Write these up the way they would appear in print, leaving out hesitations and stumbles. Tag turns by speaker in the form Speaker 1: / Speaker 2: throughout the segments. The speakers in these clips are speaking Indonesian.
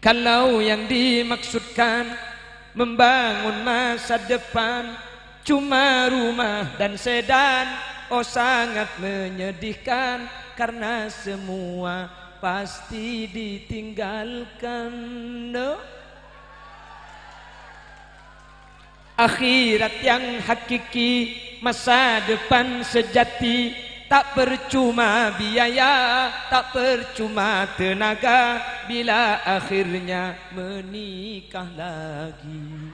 Speaker 1: Kalau yang dimaksudkan membangun masa depan cuma rumah dan sedan, oh sangat menyedihkan, karena semua pasti ditinggalkan. No? Akhirat yang hakiki, masa depan sejati, tak percuma biaya, tak percuma tenaga, bila akhirnya menikah lagi.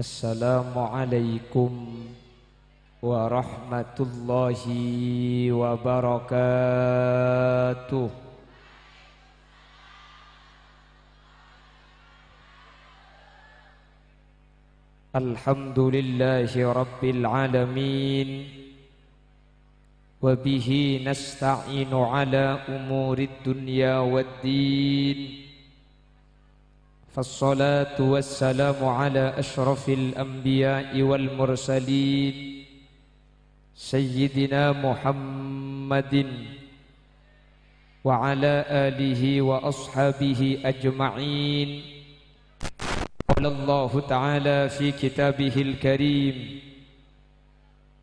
Speaker 1: Assalamualaikum warahmatullahi wabarakatuh. Alhamdulillahi rabbil alamin, wa bihi nasta'inu ala umurid dunya waddin. فالصلاة والسلام على أشرف الأنبياء والمرسلين سيدنا محمد وعلى آله وأصحابه أجمعين. قال الله تعالى في كتابه الكريم: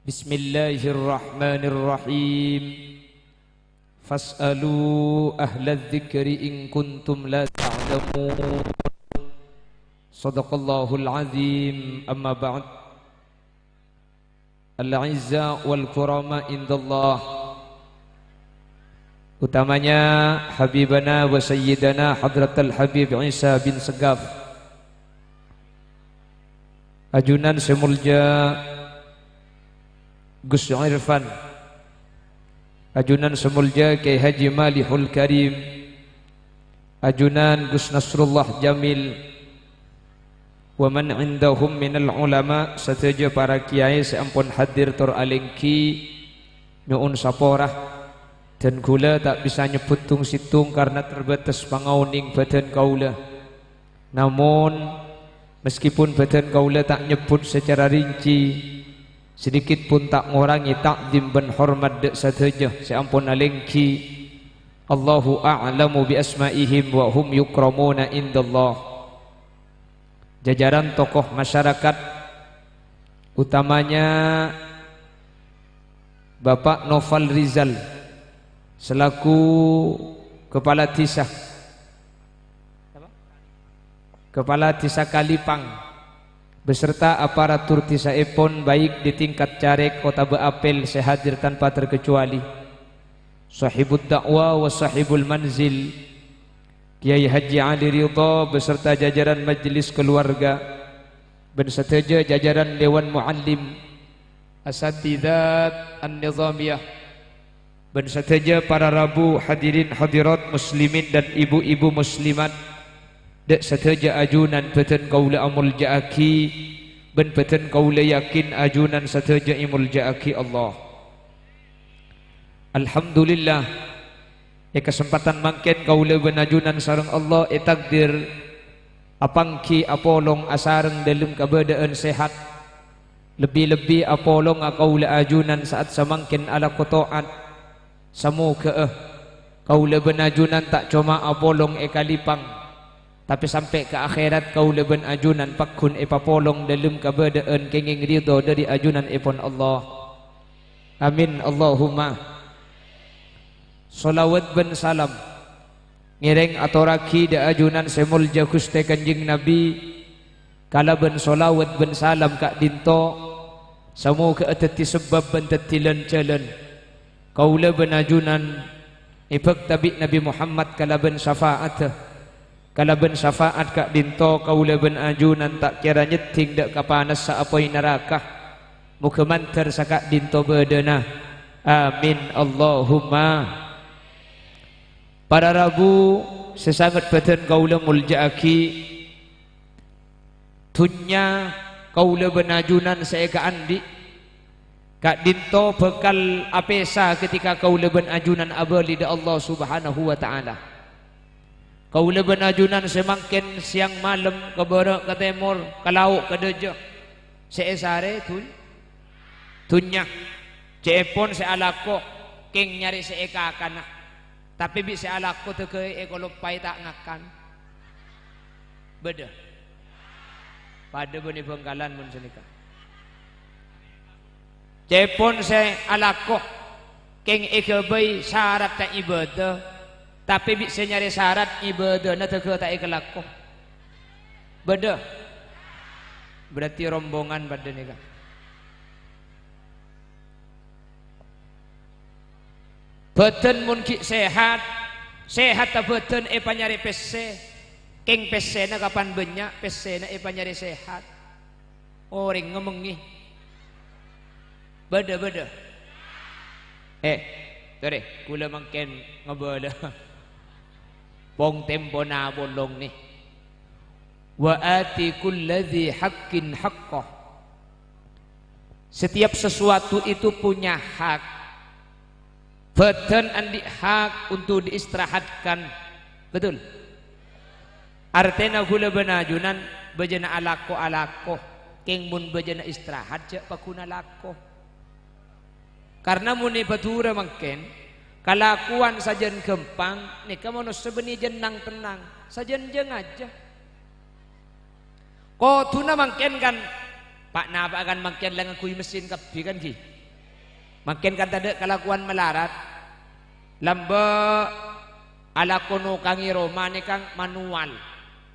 Speaker 1: بسم الله الرحمن الرحيم فاسألوا أهل الذكر إن كنتم لا تعلمون. Sadaqallahul azim. Amma ba'd. Al-izza wal kurama indallah, utamanya Habibana wa Sayyidana Hadratul Habib Isa bin Segaf, ajunan semulja Gus Irfan, ajunan semulja Kiai Haji Malihul Karim, ajunan Gus Nasrullah Jamil, wa man indahum minal ulama, sateja para kiai seampun hadir tur alengki nyuun saporah, dan gula tak bisa nyebut tung situng karena terbatas pangauning badan kaula. Namun meskipun badan kaula tak nyebut secara rinci, sedikit pun tak ngurangi takdim dan hormat dek sateja seampun alengki. Allahu a'lamu bi asma'ihim wa hum yukramuna indallah. Jajaran tokoh masyarakat, utamanya Bapak Noval Rizal selaku Kepala Desa Kalipang beserta aparatur desa Epon, baik di tingkat caleg kota Beapel sehadir tanpa terkecuali. Sahibud dakwah wa sahibul manzil Kiai Haji Ali Ridha beserta jajaran majelis keluarga, berseteja jajaran Dewan Muallim, Asatidzat An-Nizamiyah, berseteja para rabu hadirin hadirat muslimin dan ibu-ibu muslimat, dek seteja ajunan peten kaula amul jaaki, ben peten kaula yakin ajunan seteja imul jaaki Allah. Alhamdulillah, kesempatan mangken kaula benajunan sareng Allah takdir apangki apolong asareng dalam keadaan sehat, lebih-lebih apolong kaula ajunan saat samangken ala kotoat samuka kaula benajunan tak cuma apolong Kalipang, tapi sampai ke akhirat kaula benajunan pakun papolong dalam keadaan kenging ridho dari ajunan epon Allah. Amin Allahumma. Salawat ben salam ngiring atoraki da ajunan semulja Gusti Kanjeng Nabi, kala ben salawat ben salam kak dinto samu ke atati sebab ben tatilan jalan kaula ben ajunan ibak tabi Nabi Muhammad, kala ben syafaat kak dinto kaula ben ajunan tak kira nyeting dak kapanas sa apoy neraka muka mantar sa kak dinto bedena. Amin Allahumma. Para rabu sesangat badan kaula muljaaki, tunya kaula benajunan saya ke andi Kak dinto bekal apesa ketika kau leben ajunan abali da Allah Subhanahu wa taala. Kau leben ajunan semangkin siang malam ke barat ke timur ke laut ke dejah. Seesare tunyak. Cepon sealako king nyari seeka kana. Tapi bi sealako teke ekolopai tak ngakan. Beda. Pada beni Bengkalan mun senika. Cepon sealako king ekebay syarat tak ibadah. Tapi bisa nyari syarat ibadah na teke tak ikelako. Beda. Berarti rombongan pada nikah. Beten mungkin sehat tak beten panyari pese. King pese na kapan banyak pese na panyari sehat. Orang ngemengi. Beda. Tore, kula mangken ngabala. Bong tempo na bolong ni. Wa ati kulladzi haqqin haqqah. Setiap sesuatu itu punya hak. Beten andi hak untuk diistirahatkan. Betul? Artena gula benajunan bejana alako. King mun bejana istirahat cek pakuna lako. Karena muni batura mangken kalakuan sajen gempang nika mono sebeni jenang tenang sajen jeng aja. Ko tuna mangken kan Pak napa kan mangken lang kui mesin kapi kan ki. Mangken kan tade kalakuan melarat. Lamba ala kono kangi Roma ni kang manual.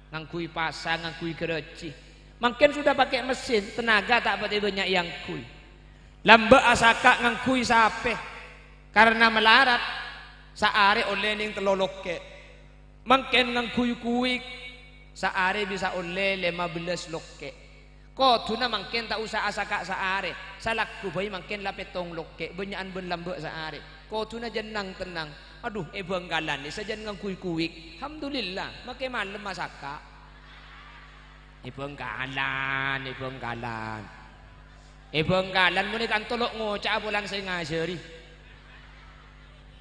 Speaker 1: Ngangkui pasang, ngangkui kereci. Mangken sudah pakai mesin, tenaga tak pati banyak yang kui. Lamba asaka ngangkui sape. Karena melarat saare oleh ning teloloke. Mangken ngangkui-kui saare bisa oleh 15 loke. Ko tuna mangken tak usah asaka saare. Salakku bayi mangken lapetong loke banyakan ben lamba saare. Ko tuna jenang tenang. Aduh Bengkalan ni sajan ngangkui-kui. Alhamdulillah make malam masaka. Bengkalan. Bengkalan muni kan tolok ngocak bulan saya ngajari.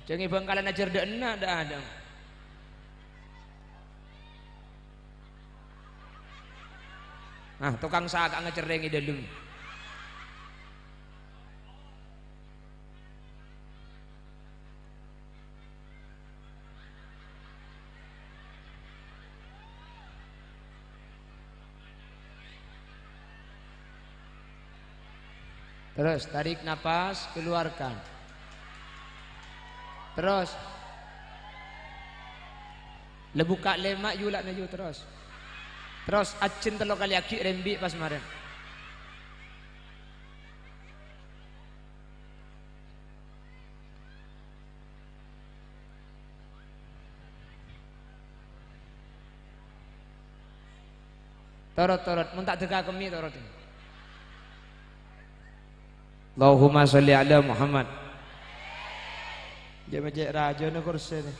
Speaker 1: Jangan Bengkalan ajar dak enak dak ada. Nah, tukang sagak ngecerengi dalam. Terus tarik napas, keluarkan. Terus lebuka lemak yulak naju terus. Terus acin telo kali aki rembi pas kemarin. Torot mun tak dega kemi torot. Allahumma sholli ala Muhammad. Dia majek raja ni kursi ni.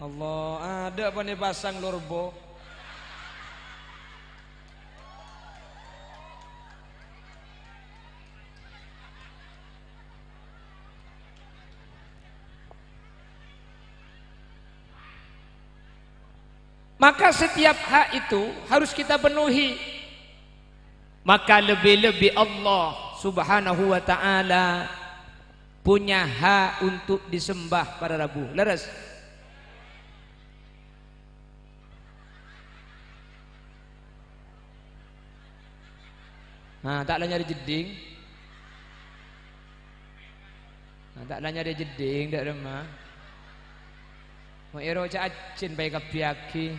Speaker 1: Allah ada apa ni pasang lorbo. Maka setiap hak itu harus kita penuhi. Maka lebih-lebih Allah Subhanahu wa ta'ala punya hak untuk disembah para Rabu. Leres? Nah, taklah nyari jeding. Nah, taklah nyari jeding dak remah. Mau ero cacin baik kapiaki.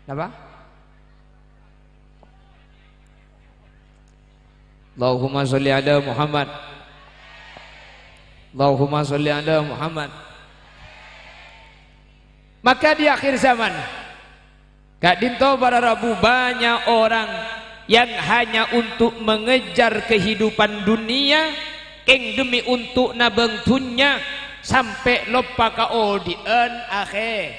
Speaker 1: Apa? Allahumma sholli ala Muhammad. Allahumma sholli ala Muhammad. Maka di akhir zaman Kak Dinto para Rabu banyak orang yang hanya untuk mengejar kehidupan dunia keng demi untuk nabeng dunya sampai lupa ka odien akhir.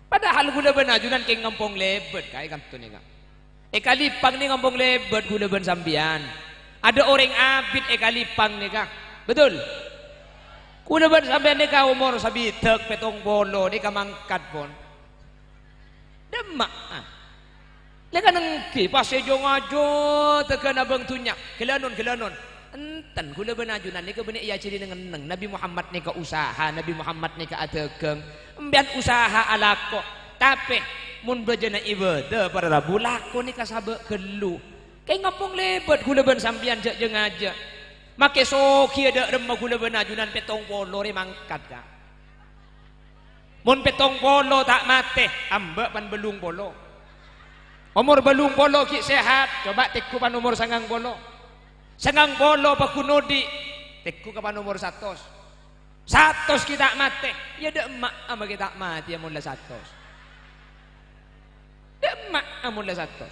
Speaker 1: Padahal gula benajunan keng ngampong lebet kaya kanto ni nga. Kalipang ni ngampong lebet gula ben sambian. Ada orang abid kalipang ni ka. Betul? Gula ben sambian ni ka umur sabitek petong bolo ni ka mangkat pon. Demak. Lega nengki pasai jong ajo tekan abang tunya kelanon enten gula benajunan ni ke benik ia ciri dengan neng Nabi Muhammad ni ke usaha Nabi Muhammad ni ke ategeng embian usaha alako tapi mun bejana ibadah para rabu lako ni ka sabe kelu kay ngapong lebet gula ben sambian jak jeng aja make soki ada remah gula benajunan petong polo re mangkat ka mun petong polo tak mate ambek pan belung polo. Umur belum bolo ki sehat, coba teku pan umur sangang bolo pak kunodi, teku kapan umur 100 kita mati, ya dek emak ama kita mati ya mula 100, dek emak amula 100.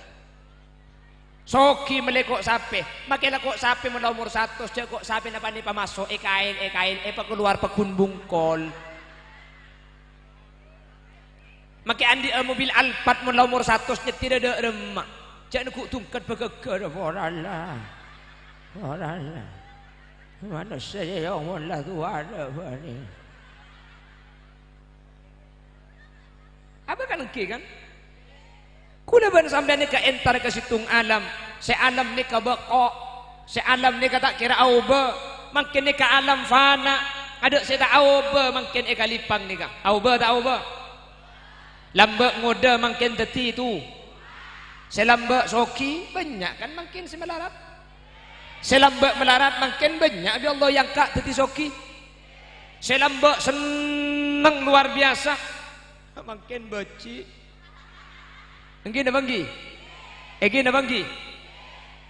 Speaker 1: Soki melekok sape, makilah kok sape mula umur 100, cek kok sape napa ni pamasok, kain, pak keluar pakun bungkol. Maki andi mobil Alphard mun umur 100 nyetir ada remak. Jangan ku tungkat begeger orala. Mana saya yang mun lah tu ada ni. Apa kan ke kan? Kula ban sampean ni ka entar ke situng alam. Se alam ni ka beko. Se alam ni ka tak kira auba. Makin ni ka alam fana. Ada se tak auba makin kalipang ni ka. Auba tak auba? Lambak ngoda makin teti tu. Selambak soki banyak kan makin semelarat. Selambak melarat makin banyak bi Allah yang kak teti soki. Selambak seneng luar biasa makin beci. Enggi na banggi. Egi na banggi.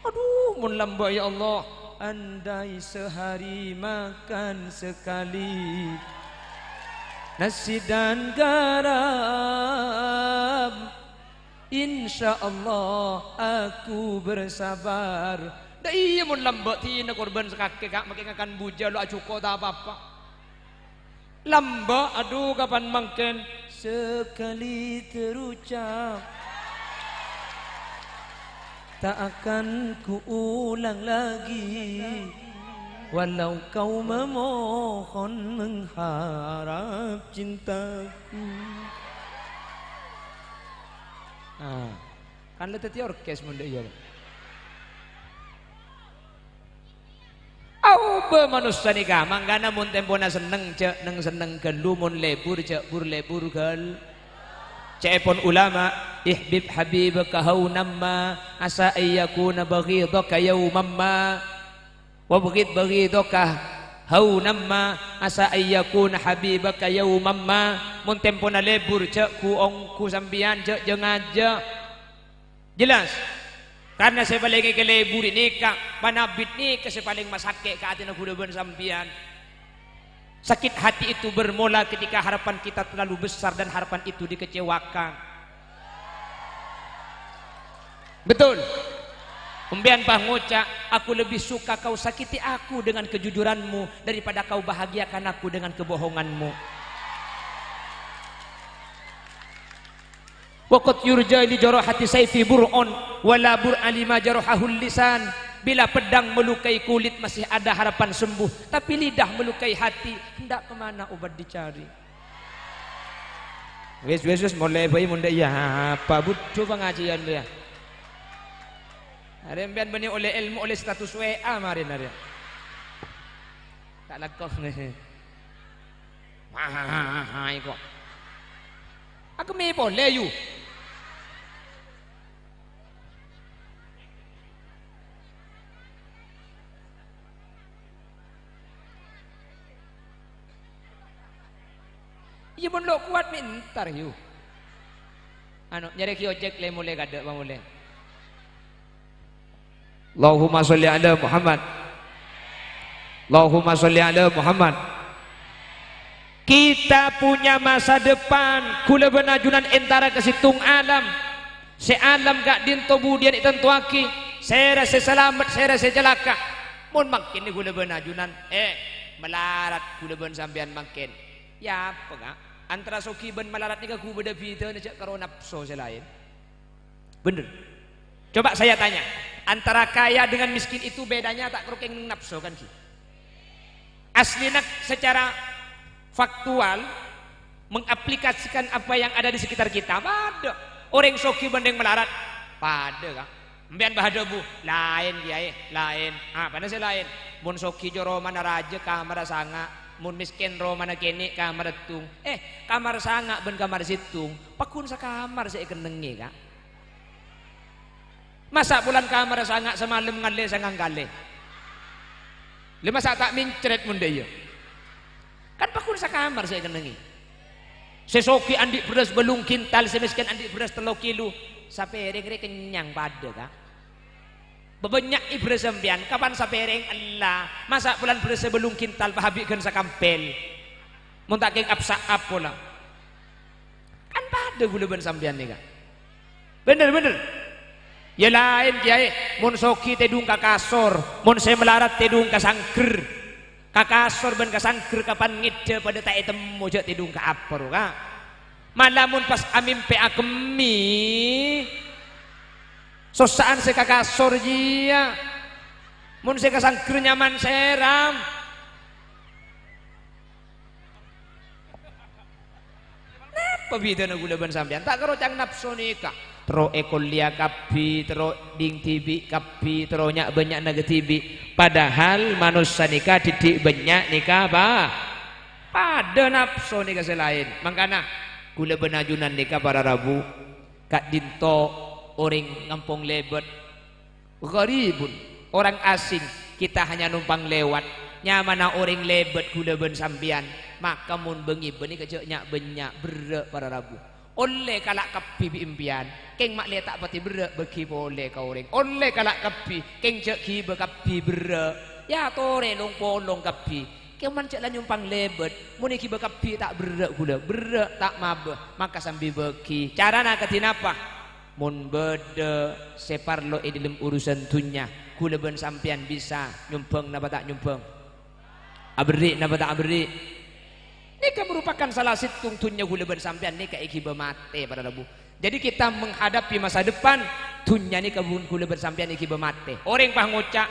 Speaker 1: Aduh mun lambak ya Allah. Andai sehari makan sekali nasi dan garam, insya Allah aku bersabar. Dah iya mun lambak tina korban sekake kak makin akan buja lo acuko tak apa-apa. Lambak aduh kapan makin sekali terucap tak akan kuulang lagi. Walau kau memohon mengharap cintaku. Kan leteti orkes munda iya. Auba manusia ni ka manggana mun tempona seneng cek neng seneng gelu mun lebur cek bur lebur gel. Cek pon ulama ihbib habibaka haunamma asa ayyakuna baghidaka yawmamma. Wabghid baghidaka haunamma asa ayyakuna habibaka yawmamma. Mun tempona lebur cek ku ongku sambian cek jeung aja. Jelas? Karena saya paling ke lebur ini kak panabit ni saya paling masake ke hati nak kudaban sambian. Sakit hati itu bermula ketika harapan kita terlalu besar dan harapan itu dikecewakan. Betul? Umbian pahmoca, aku lebih suka kau sakiti aku dengan kejujuranmu daripada kau bahagiakan aku dengan kebohonganmu. Waqat yurja li jarahati sayfi bur'un wala bur'a lima jarahahul lisan. Bila pedang melukai kulit masih ada harapan sembuh, tapi lidah melukai hati hendak kemana obat dicari. Wes mulai bayi munda ya apa butuh pengajian dia. Ada yang bani oleh ilmu oleh status WA marin ada. Tak lakok nih. Kok. Aku me boleh you. Iya pun lo kuat mintar you. Anu nyari ki ojek le mulai kada bang mulai. Allahumma sholli ala Muhammad. Allahumma sholli ala Muhammad. Kita punya masa depan kula benajunan entara ke situng alam. Se alam gak dinto budian itentuaki, saya rasa selamat, saya rasa celaka. Mun makin ni gula benajunan, melarat gula ben sampean makin. Ya apa gak? Antara soki ben melarat ni ku beda pita ni cak karo nafsu selain. Bener. Coba saya tanya, antara kaya dengan miskin itu bedanya tak kerukeng nafsu kan ki? Aslinya secara faktual mengaplikasikan apa yang ada di sekitar kita pada orang soki bandeng melarat pada kak mbian bahada bu lain kiai lain mana sih lain mun soki joro mana raja kamar sanga mun miskin ro mana kene kamar tung kamar sanga ben kamar situng pakun sa kamar saya kenengi kak masa bulan kamar sanga semalam ngale sangang gale lima saat tak mincret mun deyo kan pakun sa kamar saya kenengi sesoki andi beras belung kintal semiskin andi beras 3 kilo sapereng kenyang pada kak bebanyak beras sembian kapan sapereng Allah masa bulan beras belung kintal pahabikkan sakampel muntak keng apsa apola kan pada gula ben sambian nih kak bener ya lain kiai mun soki tedung kakasor mun saya melarat tedung kasangker kakasor ben kasangker kapan ngide pada tak temu je tidung ka apor ka malamun pas amimpe akemi sosaan se kakasor jia mun se kasangker nyaman seram napa bida na gula ban sampean tak karo cang nafsu nikah tero ekolia kapi tero ding tibi kapi tero nyak banyak naga tibi padahal manusia nikah didik banyak nikah apa pada nafsu nikah selain makanya gula benajunan nikah para rabu kak dinto orang ngampung lebet gharibun orang asing kita hanya numpang lewat nyamana orang lebet gula ben sambian maka mun bengi beni kecek nyak banyak berek para rabu oleh kalak kapi impian keng mak letak pati berek beki boleh kau orang oleh kalak kapi keng cek ki bekapi berek ya tore long polong kapi keng man cek lah nyumpang lebet muni ki bekapi tak berek gula berek tak mabeh maka sambil beki cara nak ketinapa mun bede separlo dalam urusan dunya gula ben sampian bisa nyumpeng napa tak nyumpeng abri napa tak abri nikah merupakan salah satu tunnya gula bersampian nikah iki mate pada rabu jadi kita menghadapi masa depan tunnya nikah gula bersampian iki mate orang pah ngocak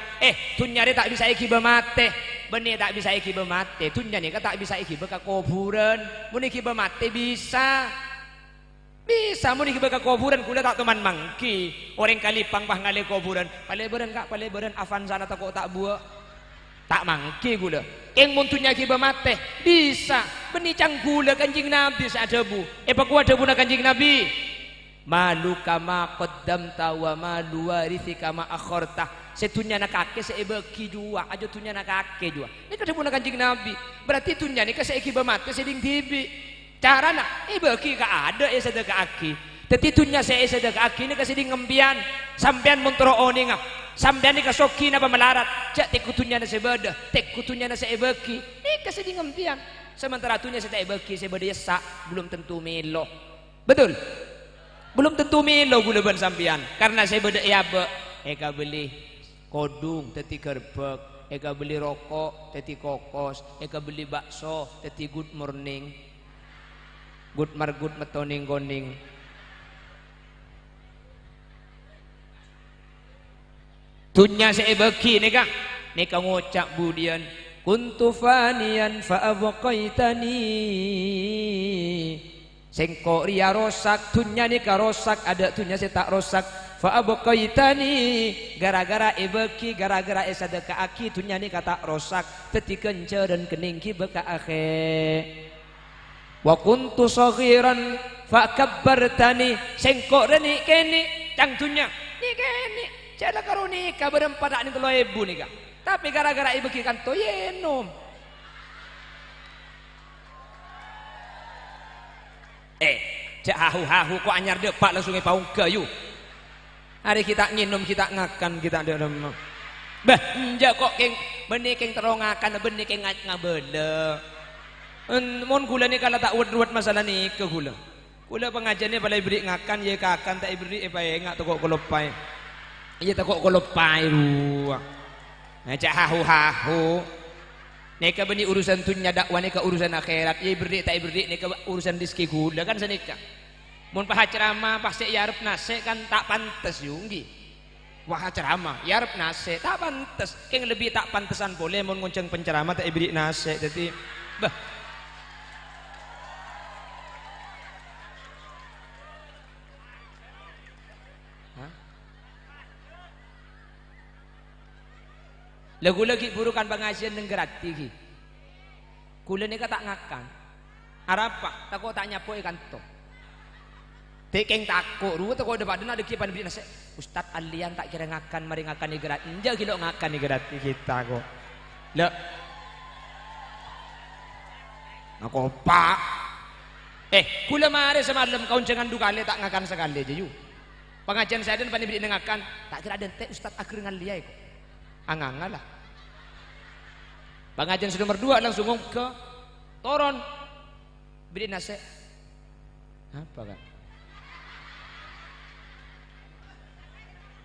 Speaker 1: tunnya dia tak bisa iki mate benih tak bisa iki mate tunnya nikah tak bisa iki beka kuburan mun iki mate bisa mun iki beka kuburan gula tak teman mangki orang kalipang pah ngale kuburan paleberan kak paleberan Avanza na tak tak buah tak mangki gula keng muntunya kiba mate bisa benicang gula kanjing nabi sadebu paku debu na kanjing nabi malu kama qaddamta wa malu warithi kama akharta setunya na kake seebeki jua aja tunya na kake jua ini debu na kanjing nabi berarti tunya ni kase kiba mate seding tibi cara na ebeki ka ada sedeka aki teti tunya sedeka aki ni kase ding ngembian sampean muntro oni ngap sampean ni kasoki na pamelarat cak tekutunya na sebeda tekutunya na seebeki ni kasi di ngempian sementara tunya sa ebeki sebeda yasa belum tentu melo betul belum tentu melo gula ban sampean karena sebeda yabe eka beli kodung teti gerbek eka beli rokok teti kokos eka beli bakso teti good morning good margut metoning goning tunya seebeki nikah ngocak budian kuntu fanian fa abqaitani sengko ria rosak tunya nikah rosak ada tunya saya tak rosak fa abqaitani gara-gara ebeki gara-gara sadaka aki tunya nikah tak rosak teti kencer dan kening ki beka akhe wa kuntu saghiran fa kabbartani sengko reni kene cang tunya ni kene cela karo nikah berempat ani kalau ibu nikah tapi gara-gara ibu kan to yenom cek hahu kok anyar depak langsung paung kayu hari kita nginum kita ngakan kita ada bah njak kok keng benih keng terongakan benih keng ngabele mon gula ni kalau tak uat masalah nikah gula Kula pengajiannya pada ibri ngakan ye kakan tak ibri paye ngak tokok kolopai. Iya tokok kolopai lu. Ngajak hahu. Neka beni urusan dunia dakwah neka urusan akhirat. Ye ibri tak ibri neka urusan rezeki kula kan sanika. Mun paha ceramah pasti yarep nase kan tak pantes yunggi. Wah ceramah yarep nase tak pantes. Keng lebih tak pantesan boleh mun ngonceng penceramah tak ibri nase. Jadi bah lagu lagi burukan pengajian nenggerati ki. Kula ni tak ngakan. Arapa takut tak nyapo ikan to. Tekeng takut ru takut depan dena deki pan nase. Ustaz alian tak kira ngakan mari ngakan ngerat. Enja kilo ngakan ngerat kita kok. Le. Aku pak. Kula mari semalam kau jangan dukale tak ngakan sekali aja yu. Pengajian saya dan pan ibri ngakan tak kira den teh Ustaz akhir ngaliai kok. Angangalah. Pengajian sudah nomor 2 langsung ke Toron. Beri nase. Apa kan?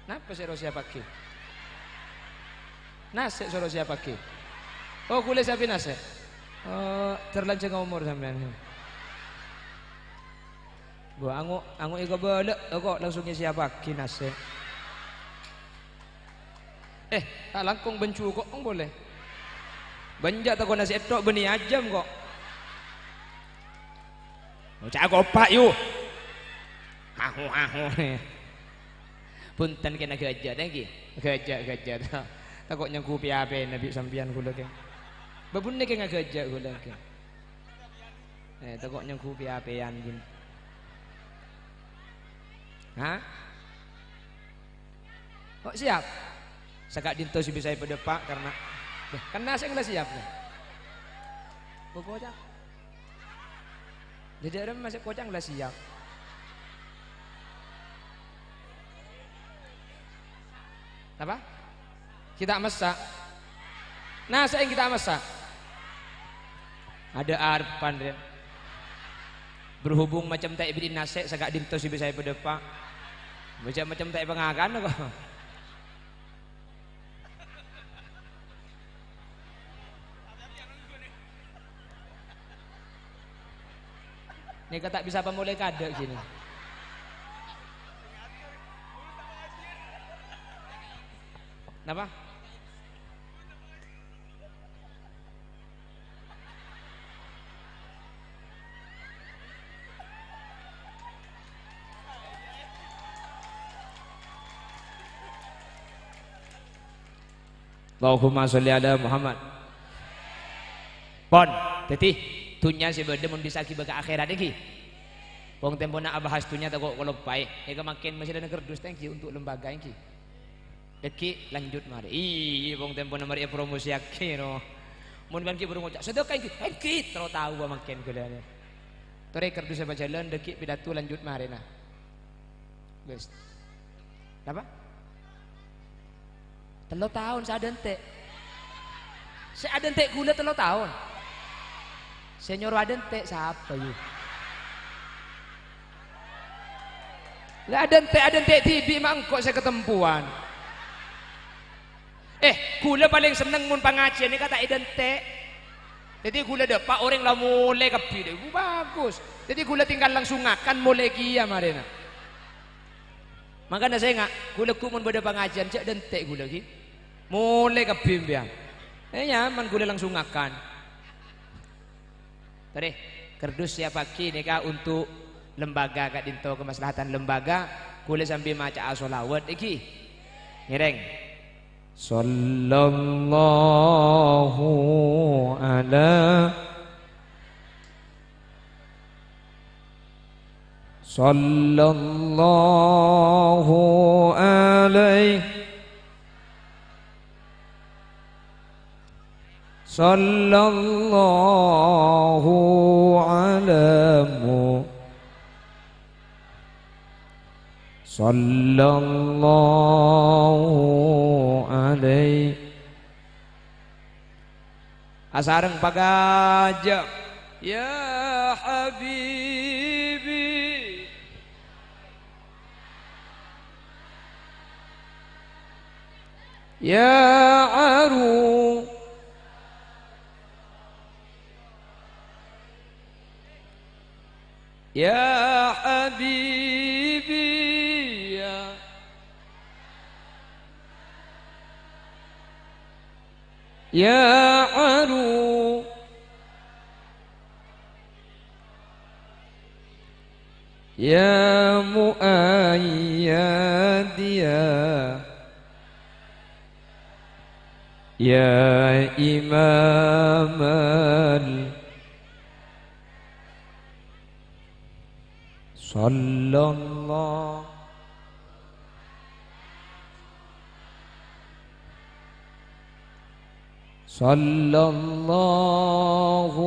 Speaker 1: Napa saya siapa ki? Nase suruh siapa ki? Oh kulit siapa nase? Oh terlanceng umur sampean. Bu angu iko belek kok langsungnya siapa ki nase? Tak langkung bencu kok boleh. Banjak tak kau nasi etok beni ajam kok. Cak gopak yu. Hahu. Punten kena gajah lagi. Gajah. Takut nyangku piape nabi sampian kula ke. Babun ni kena gajah kula ke. Takut nyangku piapean gin. Hah? Kok siap? Sakak dinto si bisa pada pak karena saya nggak siap nih. Kocang. Jadi orang masih kocang nggak siap. Apa? Kita masak. Nah saya kita masak. Ada arpan dia. Berhubung macam tak ibrin nasi sakak dinto si bisa pada pak. Macam tak pengakan kok. Ini tak bisa pemulai kade gini. Kenapa? Allahumma sholli ala Muhammad. Pon, teti tunya si benda mun bisa ki baga akhirat iki. Wong tempo nak bahas tunya tak kok lepai. Eka makin masih ada kerdus thank you untuk lembaga iki. Deki lanjut mari. Wong tempo na mari promosi aki no. Mun ban ki burung ngucap sedekah iki. Terus tahu makin gula. Tore kerdus baca jalan deki pidato lanjut mari nah. Guys. Apa? 3 tahun seadente. Seadente gula 3 tahun. Senior adente siapa yuk? Lah adente tibi mangkok saya ketempuan. Gula paling seneng mun pengajian ni kata idente. Jadi gula depak orang lah mulai kepi deh. Bagus. Jadi gula tinggal langsung ngakan mulai kia marina. Makanya saya ngak gula kumun pada pengajian cek dente gula ki. Mulai kepi biang. Nyaman gula langsung ngakan. Tadi kerdus siapa ki nika untuk lembaga kak dinto kemaslahatan lembaga kulit sambil maca as-sholawat iki ngereng sallallahu ala sallallahu alaihi sallallahu alamu sallallahu alaihi asareng pagaja ya habibi ya aru ya habibi ya aru ya muayyadiya ya imamal sallallahu sallallahu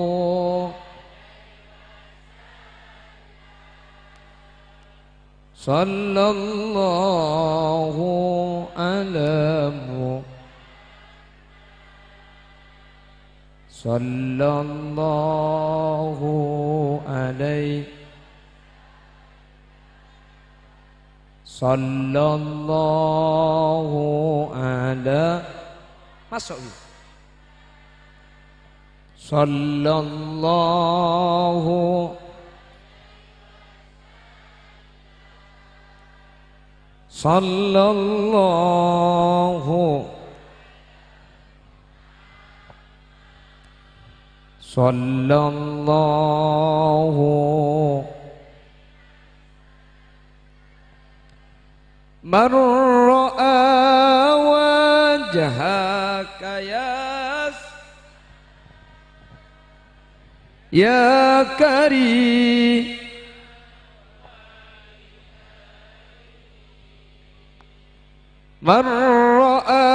Speaker 1: sallallahu alamu sallallahu alaihi sallallahu ala masuk sallallahu sallallahu sallallahu man ra'a wajhaka ya karim man ra'a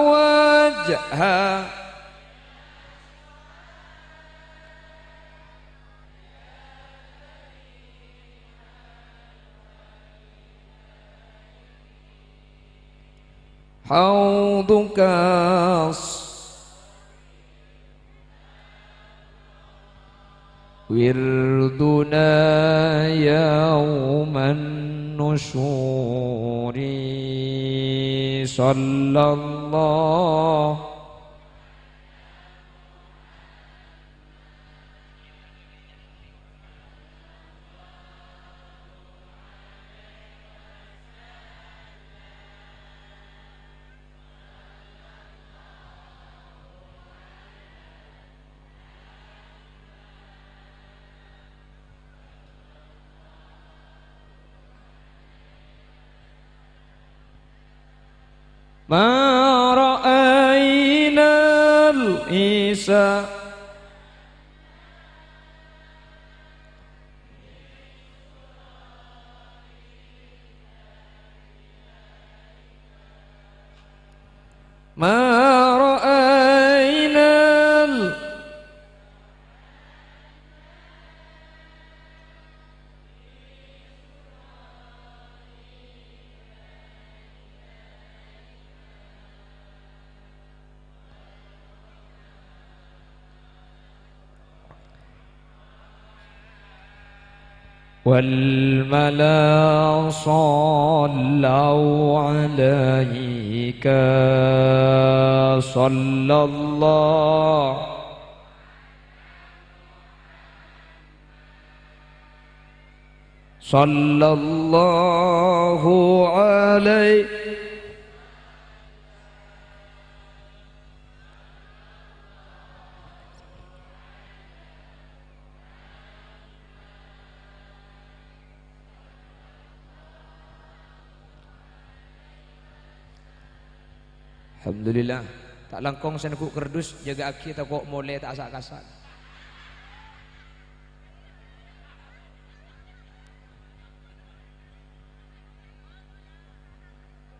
Speaker 1: wajha hauduka wirduna yauman nusyuri sallallahu ma ra'ainal isa ma ra'ainal والملا صلوا عليك صلى الله صلى الله عليه Alhamdulillah tak langkong senekuk kerdus jaga aki tak kok mulai tak asak-asak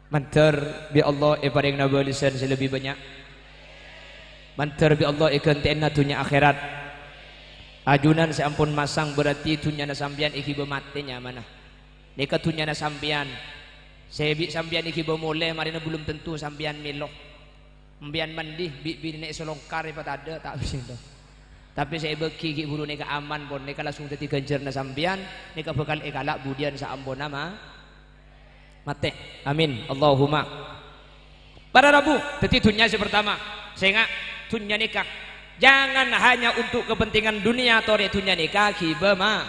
Speaker 1: mantar bi Allah paring nabi lisan selebih banyak mantar bi Allah ikan tena dunia akhirat ajunan seampun masang berarti dunia nasambian iki bematinya mana nika dunia nasambian sebi sambian iki bemulai marina belum tentu sambian milok ambian mandi bi nek selongkar pat ada tak bisa itu tapi saya beki ki buru nika aman pun nika langsung tadi ganjar na sambian nika bakal ikalak budian sa ampun nama mate amin Allahumma Para Rabu, teti dunia pertama. Sehingga dunia nikah jangan hanya untuk kepentingan dunia atau dunia nikah kibama.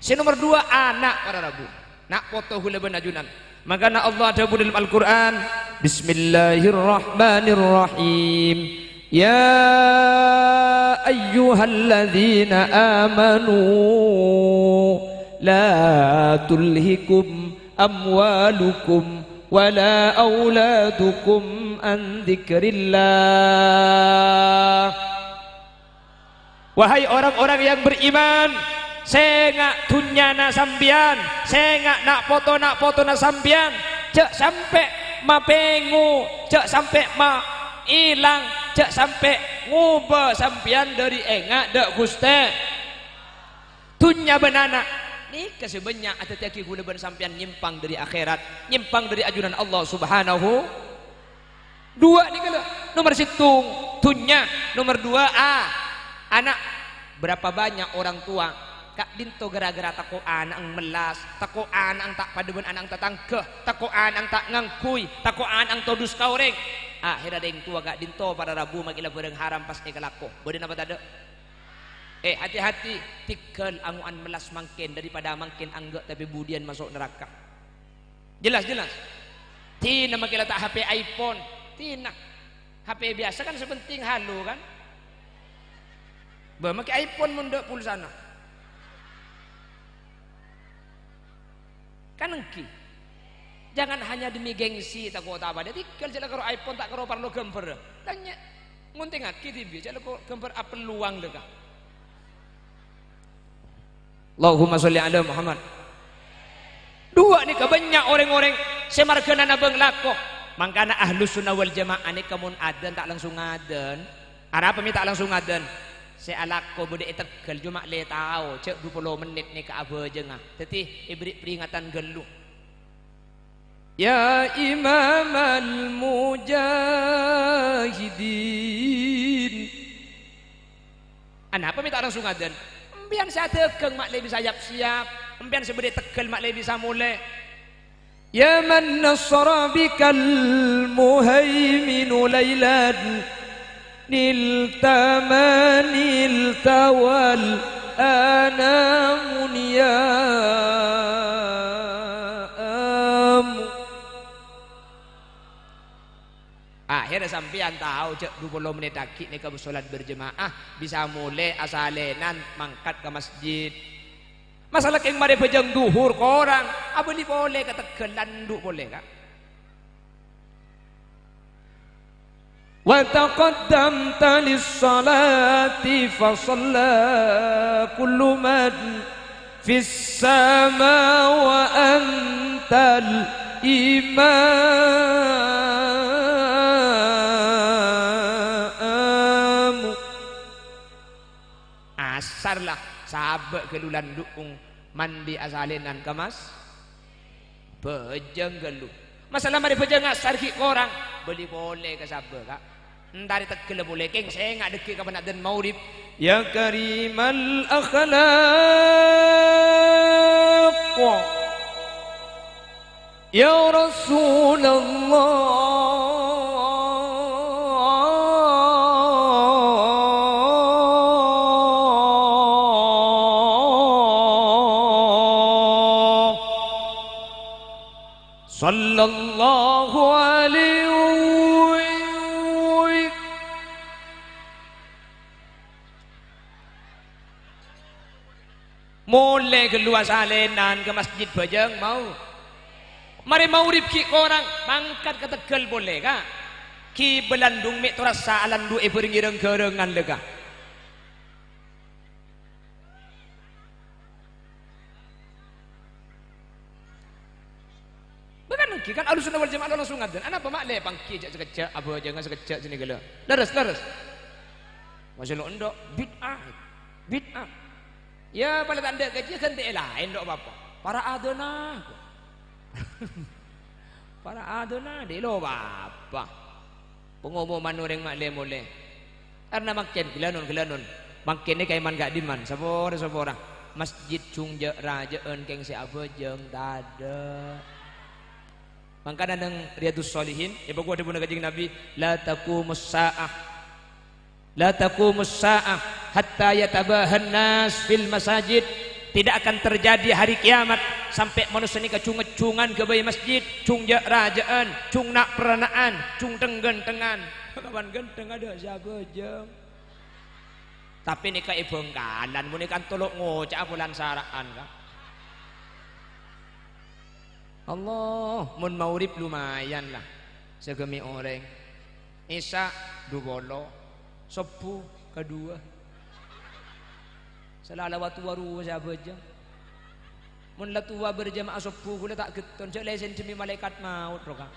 Speaker 1: Si nomor dua anak para Rabu. Nak foto hula benajunan. Maka Allah ada dalam Al-Quran. Bismillahirrahmanirrahim. Ya ayyuhalladzina amanu la tulhikum amwalukum wala auladukum an dzikrillah. Wahai orang-orang yang beriman, sengak dunyana sambian, sengak nak foto na sambian, cek sampai mapengu, cek sampai ma ilang, cek sampai ngubah sampian dari engak dak guste dunya benana nih kesebenarnya ada tiaki guna ben sampian nyimpang dari akhirat, nyimpang dari ajunan Allah Subhanahu. Dua nih kalau nomor situng dunya, nomor dua anak. Berapa banyak orang tua kak dinto gara-gara tako anak melas, tako anak tak paduan anak tatangkeh, tako anak tak ngangkui, tako anak todus kaureng. Akhirnya ada yang tua gak dinto pada Rabu magila bereng haram pas ikalako. Boleh apa tadi? Hati-hati tikal anguan melas mangkin daripada mangkin anggap tapi budian masuk neraka. Jelas. Tina makila tak HP iPhone, tina. HP biasa kan sepenting halu kan? Maki iPhone munduk pulsana. Kan engki. Jangan hanya demi gengsi tak kau tak apa. Jadi kalau jalan karo iPhone tak karo parlo gambar. Tanya ngunting aki tibi jalan kau gambar apa peluang lega. Allahumma sholli ala Muhammad. Dua nih kebanyak orang-orang semargana nabeng lako. Mangkana ahlus sunnah wal jamaah nih kamun adan tak langsung adan. Apa mi tak langsung adan? Saya alako bude etekel cuma le tahu cek 20 menit nih ke abe jengah. Teti ibri peringatan gelu. Ya Imam al-Mujahidin. Apa minta langsung adan? Empian saya tegang mak lebih siap. Empian sebede tegal mak lebih bisa mulai. Ya man nasara bikal muhaiminu laylan niltamanil tawal anamun ya akhirnya sampean tahu cek 20 menit lagi nih kamu sholat berjemaah bisa mulai asalenan mangkat ke masjid. Masalah yang mari pejang duhur ke orang apa ni boleh kata gelanduk boleh kak. Wa taqaddamta lis-salati fa shalla kullu man fis sama wa antal imam. Asarlah sahabat gelulan dukung mandi asalenan kemas bejeng gelu. Masalah mari bejeng asar ki orang beli boleh ke sahabat kak. Dari tegel boleh keng saya nggak deki kapan dan maurib. Ya karimal akhlaq ya Rasulullah. Sallallahu alaihi mulai keluar salenan ke masjid bajang mau mari maurib ki orang mangkat ke Tegal boleh kah ki belandung mek terasa alandu beringi gerengan lega. Kan alus sunnah wal jamaah langsung ngaden. Ana apa makle pangki jak sekejap apa jangan sekejap sini gelo. Leres. Masya Allah ndok bid'ah. Ya pada tanda kecil kan tak lain ndok apa. Para adona. Para adona de lo apa. Pengumuman orang makle boleh. Karena makin gelanon. Makin ni kaiman gak diman. Sapora. Masjid Cungja Rajaan keng si apa jeng tada. Mangkana nang Riyadhus Shalihin ya bagus ada Kanjeng Nabi la taqumus saa'ah hatta yatabahan nas fil masajid. Tidak akan terjadi hari kiamat sampai manusia ini kecung-ngecungan ke bayi masjid, cung rajaan, cung nak peranaan, cung tenggen-tengan. Kawan genteng ada siapa jeng. Tapi ini kayak bengkalan, muni kan tolok ngocak bulan saraan kan. Allah, mun maurib lumayan lah. Segemi orang. Isya dubolo, sepuh kedua. Salah waktu waru siapa jeng. Mun la tua berjamaah sepuh kula tak geton cek lesen demi malaikat maut roka.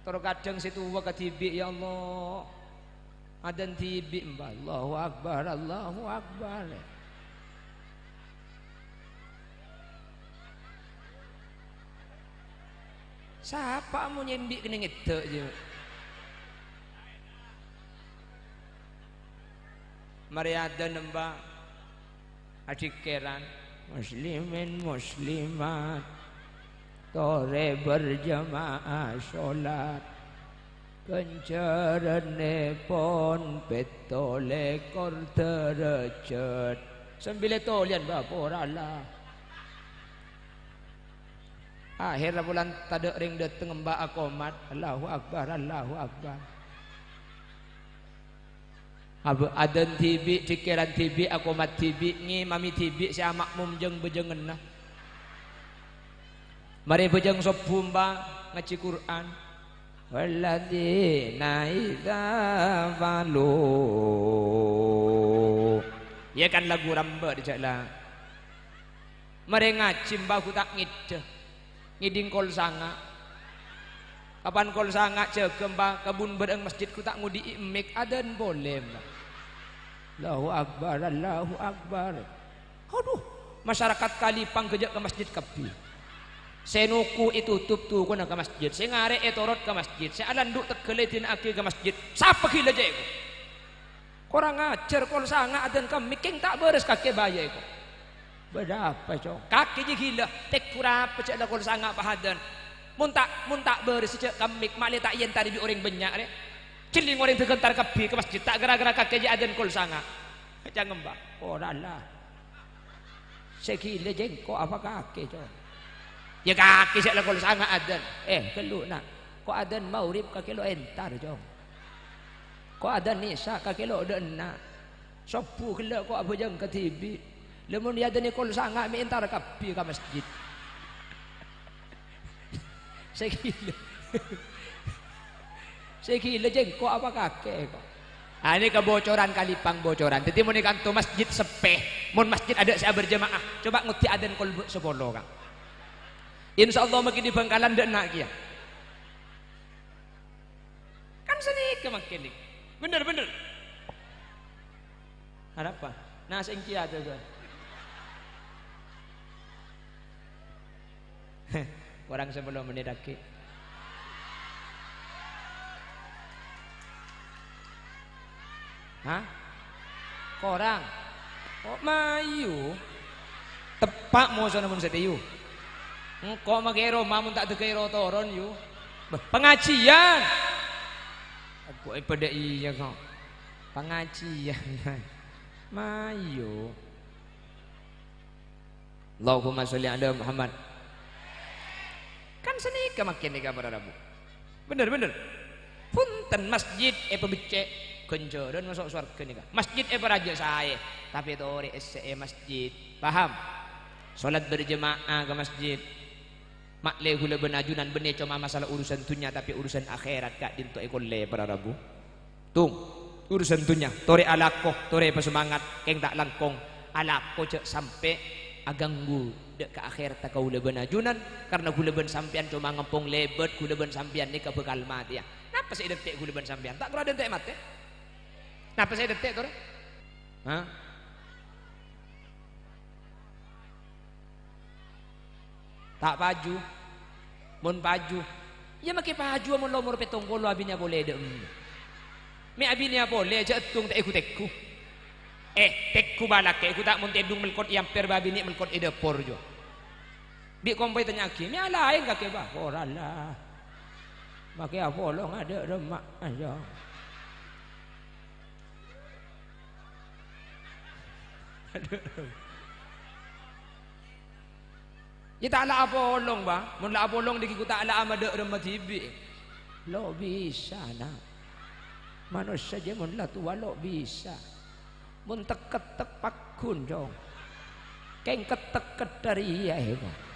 Speaker 1: Terkadang situ wa katibi ya Allah. Adan tibi mbah Allahu akbar Allahu akbar. Siapa mau nyembik kena ngedek je. Mari ada nembak adik keran muslimin muslimat tore berjamaah sholat kencarane pon petole kor tercet sembile tolian baporala akhir bulan tade ring dateng mbak akomat Allahu akbar Allahu akbar. Adan tibi, cikiran tibi, akomat tibi, ngi mami tibi, si makmum jeng bejengen nah. Mari bejeng sopumba ngaji Quran. Walladzina idza falu. Ya kan lagu ramba dicaklah. Mari ngaji mbah ku tak ngide. Ngiding kol sanga. Kapan kol sanga cegem mbah kebun bereng masjid ku tak ngudi imik adan boleh mbah. Allahu akbar Allahu akbar. Aduh, masyarakat Kalipang kejak ke masjid kapi. Senuku itu tutup tu kena ke masjid. Saya ngare etorot ke masjid. Saya alanduk tekeletin aki ke masjid. Siapa gila je ko? Korang ngajar kol sanga adan kami keng tak beres kaki bayai ko. Berapa cok? Kaki je gila. Tek pura pecah ada kol sanga pahadan. Muntak beres cek kami mali tak yen tadi bi orang banyak re. Ciling orang tergentar kapi ke masjid tak gara-gara kaki je adan kol sanga. Jangan mbak. Ora lah. Saya gila jengko apa kaki cok? Ya kaki saya kol sanga adan. Kelu nak. Kok adan maurib kaki lo entar cok. Kok adan nisa kaki lo ada enak. Sopu kela kok apa jeng ketibi. Lemun dia adan kol sanga mi entar kapi ke masjid. Saya gila. Saya gila jengko apa kakek kok. Nah, ini kebocoran Kalipang bocoran. Jadi mau kanto masjid sepeh, mau masjid ada saya berjamaah. Coba nguti adan kol sepolo kang. Insya Allah makin di Bangkalan dan nak kia. Kan sedikit makin nih. Bener. Ada apa? Nah sengkia ada tuh. Orang sebelum menidaki. Hah? Korang? Kok mayu? Tepak mau sana mun setiyu. Kok magero mamun tak tegero toron yu. Pengajian. Aku pada iya kok. Pengajian. Mayu. Allahumma sholli ala Muhammad. Kan senika makin nih kabar Rabu. Bener. Punten masjid pebecek. Kenjoran masuk surga nih kan. Masjid raja saya, tapi tori SE masjid. Paham? Salat berjemaah ke masjid. Makle hula benajunan benih cuma masalah urusan dunia tapi urusan akhirat kak dinto ekolle para Rabu. Tung urusan dunia. Tori alako, tori pesemangat, keng tak langkong. Alako cek sampai aganggu dek ke akhirat tak hula benajunan karena hula ben sampian cuma ngempong lebet hula ben sampian ni ke bekal mati ya. Napa saya detik hula ben sampian? Tak kira detik mati. Napa saya detik tuh? Hah? Tak paju, mon paju. Ya makai paju mon lomor petong kolo abinya boleh dem. Me abinya boleh jatung tak ikut tekku. Tekku balak ikut tak mon tedung melkot yang per babini melkot ide por jo. Bi kompai tanya ki, mi lain kake bah, oralah. Maki apa long ada remak aja. Ya tak ala apa long ba, mun la apa long dikiku tak ala amada remak tibi. Lo bisa nak. Manusia saja mun la tua lo bisa. Mun tek-tek pakun dong. Keng ketek dari ya hebat.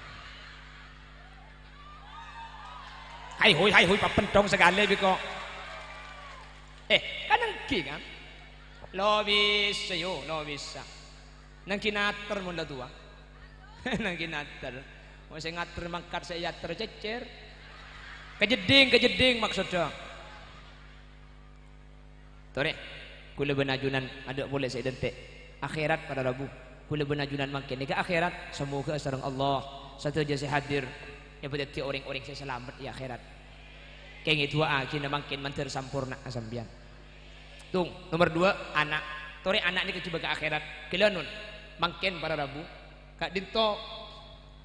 Speaker 1: Hai hoi papentong segala biko. Kan nangki kan? Lo bisa yo, lo bisa. Nangki nater mun la tua. Nangki nater. Mau saya ngater mangkat saya tercecer. Kejeding maksudnya. Tore, kula benajunan ada boleh saya dentek. Akhirat pada Rabu. Kula benajunan makin ke akhirat semoga sareng Allah satu aja saya hadir. Ya berarti orang-orang saya selamat di akhirat. Kayak gitu kina makin manter sampurna asambian. Tung nomor 2 anak. Tore anak ini coba ke akhirat. Kelanun makin pada Rabu. Kak Dinto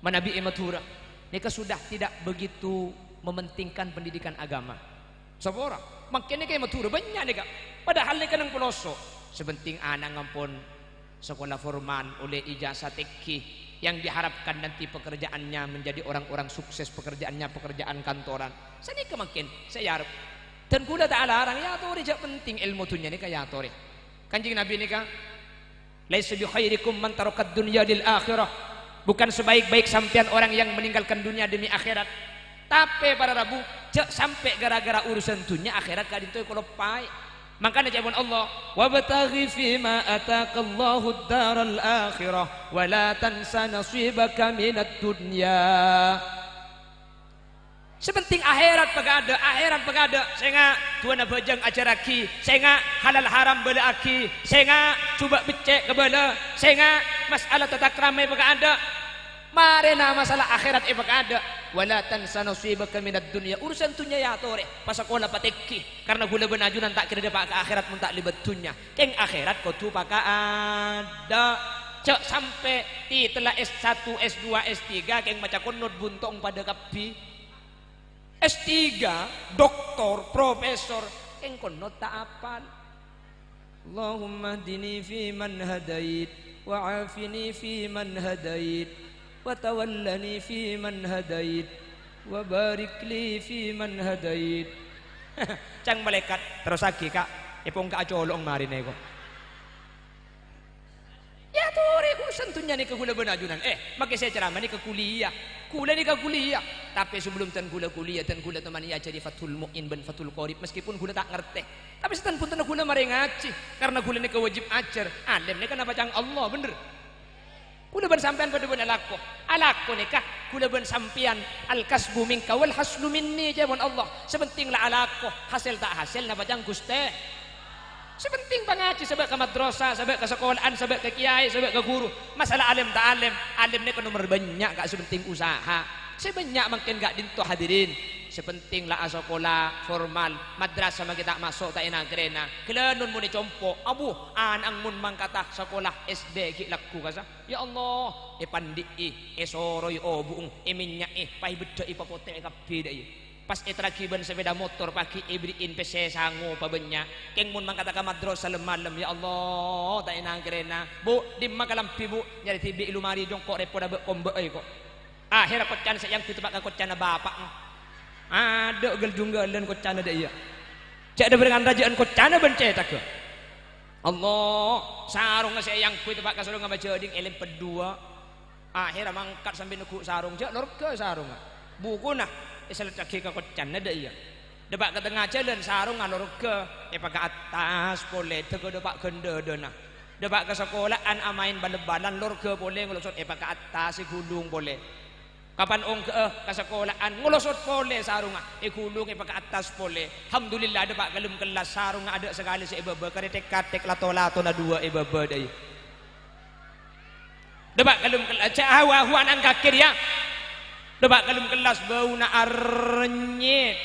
Speaker 1: manabi ematura. Nika sudah tidak begitu mementingkan pendidikan agama. Sabora makin nika ematura banyak nika. Padahal nika nang pelosok. Sebenting anak ngampun sekolah formal oleh ijazah tekki. Yang diharapkan nanti pekerjaannya menjadi orang-orang sukses, pekerjaannya pekerjaan kantoran. Saya kemakin saya harap dan kula tak larang ya tori jak penting ilmu tunya ni kaya tori. Kanjeng Nabi ni ka laisa bi khairikum man tarakad dunya lil akhirah. Bukan sebaik-baik sampean orang yang meninggalkan dunia demi akhirat. Tapi para Rabu jak sampai gara-gara urusan dunia akhirat kadin toy kalau pai. Makanya jawaban Allah, wabtaghi fima ataqallahu ad-daral akhirah wa la tansa nasibaka minad dunya. Sepenting akhirat pagada, saya tuan bajang acara ki, saya halal haram bela aki, saya coba becek ke bela, saya masalah tata krama pagada. Marena masalah akhirat pagada. Wala tansa nasibaka minad dunya. Urusan dunya ya tore pasakola patekki karena gula benajunan tak kira dapat ke akhirat mun tak libat dunya. Keng akhirat kau tu paka ada cek sampai ti telah S1, S2, S3 keng maca konot buntong pada kapi S3 doktor, profesor keng konot tak apal. Allahumma hdini fi man hadait wa afini fi man hadait wa tawallani fi man hadait wa barik li fi man hadait. Cang malaikat terus lagi kak ipong ka acolong marine ko ya tore ko santunya ni kagula benajunan maki saya ceramah ni ke kuliah kula ni ke kuliah tapi sebelum tan kula kuliah tan kula teman ya jadi fathul mu'in ben fathul qorib meskipun kula tak ngerti tapi setan pun tan kula mari ngaji karena kula ni ke wajib ajar alim ni kan apa cang Allah bener. Kula ban sampean pada bener alako nikah kula ban sampean al kasbu minka wal haslu minni jawab Allah sepenting lah alako hasil tak hasil napa jang Gusti sepenting pangaji sebab ke madrasah sebab ke sekolahan sebab ke kiai sebab ke guru masalah alim tak alim ni kan nomor banyak gak sepenting usaha sebanyak makin gak dinto hadirin sepenting lah sekolah formal madrasah mah kita masuk tak enak kerena kelanun muni compo abu anang mun mangkatah sekolah SD ki laku kasa ya Allah pandi soroi obuung minyak pai beda papote kapi dai pas trakiban sepeda motor pagi ibriin pese sango pa banyak keng mun mangkatah ka madrasah malam ya Allah tak enak kerena bu di makalampi bu nyari tibi ilumari jongkok repo da kombe kok akhirnya kocan sayang tu tempat kocan bapak ada geldung-geldan kocana dah iya cak ada berengan rajaan kocana bencetak ke Allah sarung saya yang kui tempat kasarung ngabaca ding elim pedua akhirnya mangkat sambil nukuk sarung cak lor ke sarung buku nah iselet kaki ke kocana dah iya depak ke tengah jalan sarung ngalor ke pakai atas boleh teko depak genda dona depak ke sekolahan amain bal-balan lor ke boleh ngelosot pakai atas si gulung boleh kapan ong ke sekolahan ngulosot boleh sarung gulung pakai atas boleh alhamdulillah ada pak galum kelas sarung ada sekali si ibaba karetek-katek lato-lato na dua ibaba dai depak galum kelas hawa nang kakir ya depak galum kelas bau na arnyet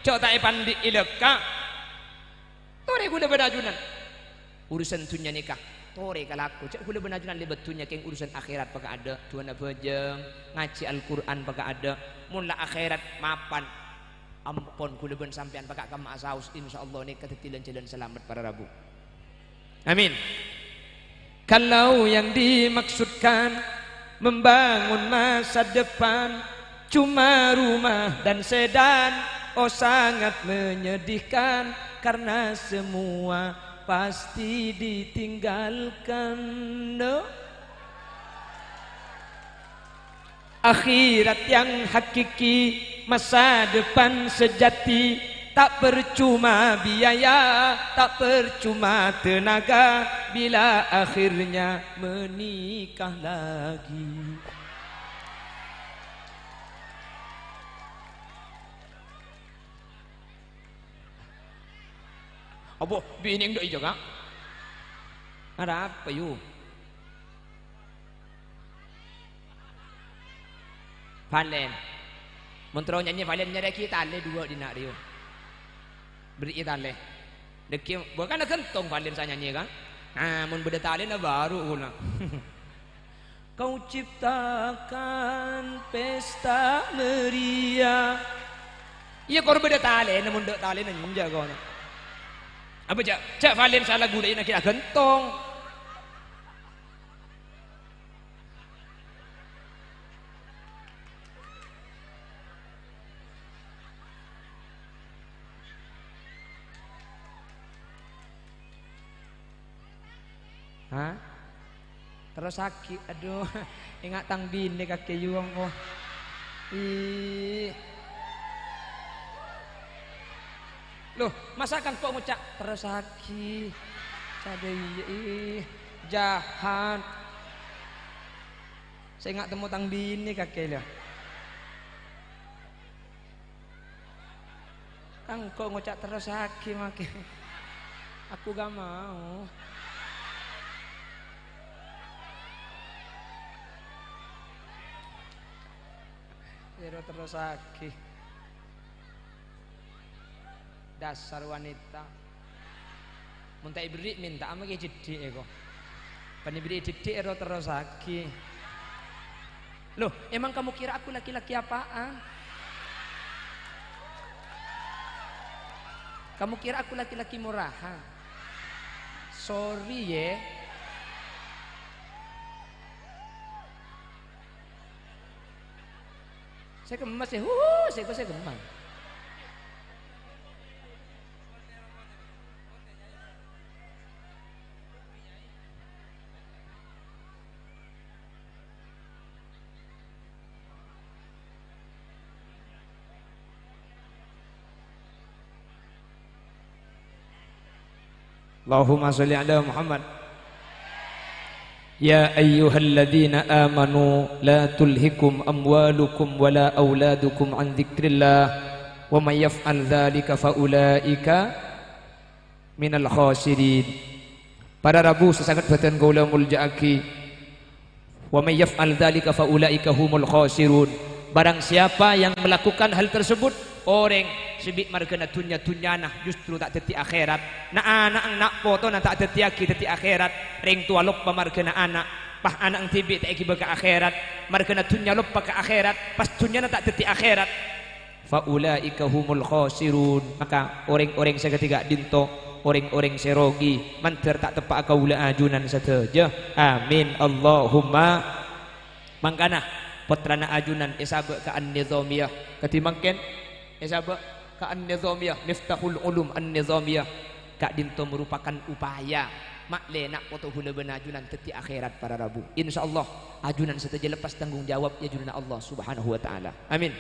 Speaker 1: cok tak pandi ileka tore gula bedajunan urusan dunia nikah tore kalaku cek hula benajunan lebetulnya keng urusan akhirat pakai ada tuan bejeng ngaji Al-Quran pakai ada mula akhirat mapan ampun hula ben sampean pakai kama asaus insyaallah ini ketetilan jalan selamat para rabu amin. Kalau yang dimaksudkan membangun masa depan cuma rumah dan sedan, oh sangat menyedihkan karena semua pasti ditinggalkan. No? Akhirat yang hakiki, masa depan sejati, tak percuma biaya, tak percuma tenaga bila akhirnya menikah lagi. Apa bini yang doi juga? Ada apa yuk? Valen, mentero nyanyi Valen nyari kita le dua dinak rio. Beri kita le. Deki bukan ada kentong Valen saya nyanyi kan? Mun beda tali na baru ulang. Kau ciptakan pesta meriah. Iya kau beda tali, namun dek tali na menjaga kau. Apa cak Valen salah guna nak kira gentong. Hah? Terus sakit, aduh, ingat tang bini kaki yuang oh. Ih. Loh, masa kan kok ngucap terus sakit. Cadai jahat. Saya ingat temu tang bini kaki lah. Kang kok ngucap terus sakit makin. Aku gak mau. Jero terus lagi dasar wanita minta ibri minta ama ke jedi eko panibri jedi ero terus lagi. Loh emang kamu kira aku laki-laki apaan? Kamu kira aku laki-laki murahan? Sorry ya. Saya gemas ya, saya gemas. Allahumma sholli ala Muhammad. Ya ayyuhalladzina amanu la tulhikum amwalukum wala auladukum an dzikrillah wa may yaf'al dzalika faulaika minal khasirin. Para rabu sesangat batan kaula muljaaki wa may yaf'al dzalika faulaika humul khasirun. Barang siapa yang melakukan hal tersebut orang sibik margana dunya nah justru tak teti akhirat. Na anak nak foto na tak teti akhirat. Ring tua lupa margana anak. Pah anak tibi tak ikibaga akhirat. Margana dunya lupa ke akhirat. Pas dunya na tak teti akhirat. Faulaika humul khasirun. Maka orang-orang seketiga dinto, orang-orang serogi manter tak tepak kaula ajunan saja. Amin Allahumma. Mangkana putrana ajunan isabak ka an-nizamiyah ketimangken isabak ka an-nizamiyah miftahul ulum an-nizamiyah kak dinto merupakan upaya makle nak foto hula benajunan teti akhirat para rabu insyaallah ajunan seteja lepas tanggung jawab ya ajunan Allah subhanahu wa ta'ala amin.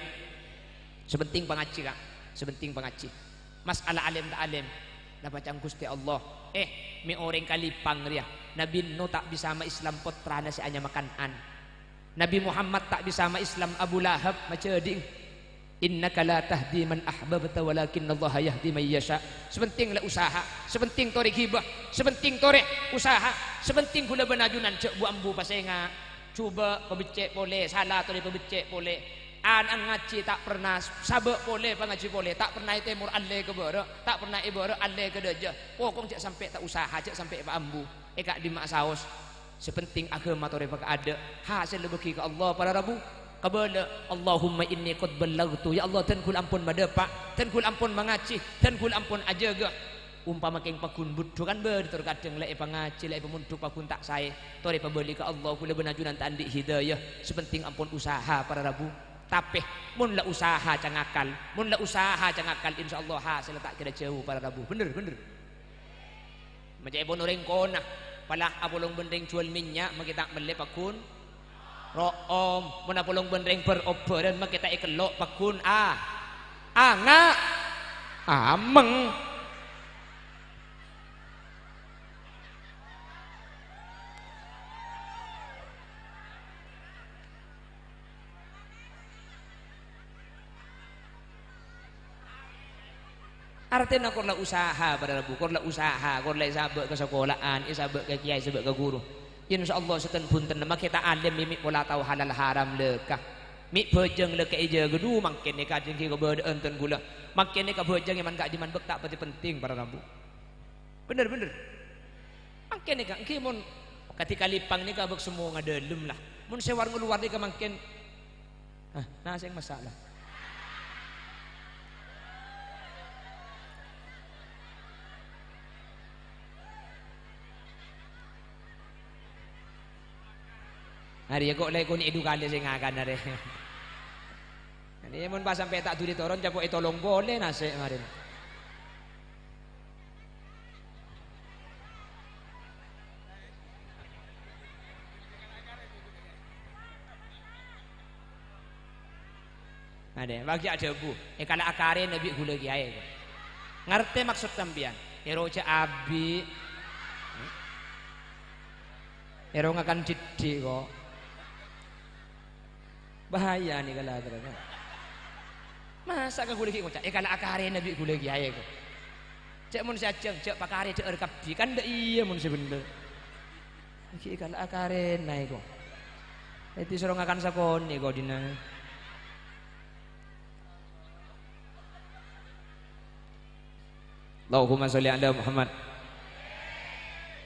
Speaker 1: Sebenting pengaci kak sebenting pengaci masalah alim tak alim dapat Gusti Allah mi orang kalipang ria Nabi no tak bisa sama Islam putrana si anya makan an Nabi Muhammad tak bisa sama Islam Abu Lahab macading innaka la tahdi man ahbabta walakin Allah yahdi man yasha. Sebenting lah usaha, sebenting tore hibah, sebenting tore usaha, sebenting gula benajunan cek bu ambu pasenga. Cuba pebecek boleh, salah tore pebecek boleh. an ngaji tak pernah sabek boleh pengaji boleh tak pernah temur alle ke bere tak pernah ibere alle ke deje pokong cek sampai tak usaha cek sampai pak ambu kak di mak saos sepenting agama tore pak ada hasil lebih ke Allah para rabu kabala Allahumma inni qad ballaghtu ya Allah dan kul ampun madepak dan kul ampun mengaji dan kul ampun ajaga umpama keng pakun budhu kan ber terkadang lek pangaji lek pemundu pakun tak sae tore pabeli ke Allah kula benajunan tak andik hidayah sepenting ampun usaha para rabu tapi mun la usaha cangakal mun la usaha cangakal insyaallah hasil tak kira jauh para rabu bener macam ibon orang kona pala apolong bendeng jual minyak makita mele pakun room mun apolong bendeng berobaran makita ikelok pakun nga ameng artinya korla usaha pada rabu korla usaha korla sabek ke sekolahan sabek ke kiai sabek ke guru insyaallah seten punten mah kita alim mimik pola tahu halal haram lekah mik bejeng leke ija gedu makin ni kadang ki bede enten gula makin ni ka bejeng man gak diman bek tak pati penting para rabu bener makin ni ka engki mun ketika lipang ni ka bek semua ngadelem lah mun sewar ngeluar ni ka makin nah sing masalah hari ya kok lek kon edukasi sing akan are. Ini mun pas sampai tak duri toron capok tolong boleh nase kemarin. Ada bagi ada bu. Kalau akare nabi gula kiai. Ngerti maksud sampean? Eroja abi. Ero ngakan didik kok. Bahaya nih kalau ada masa ke gulai kocak kalau akare nabi gulai kiai kok cek mun sajeng cek pakare cek rekap di kan ndak iya mun sebener iki kalau akare naik kok itu suruh ngakan sakoni kok dina Allahumma sholli ala Muhammad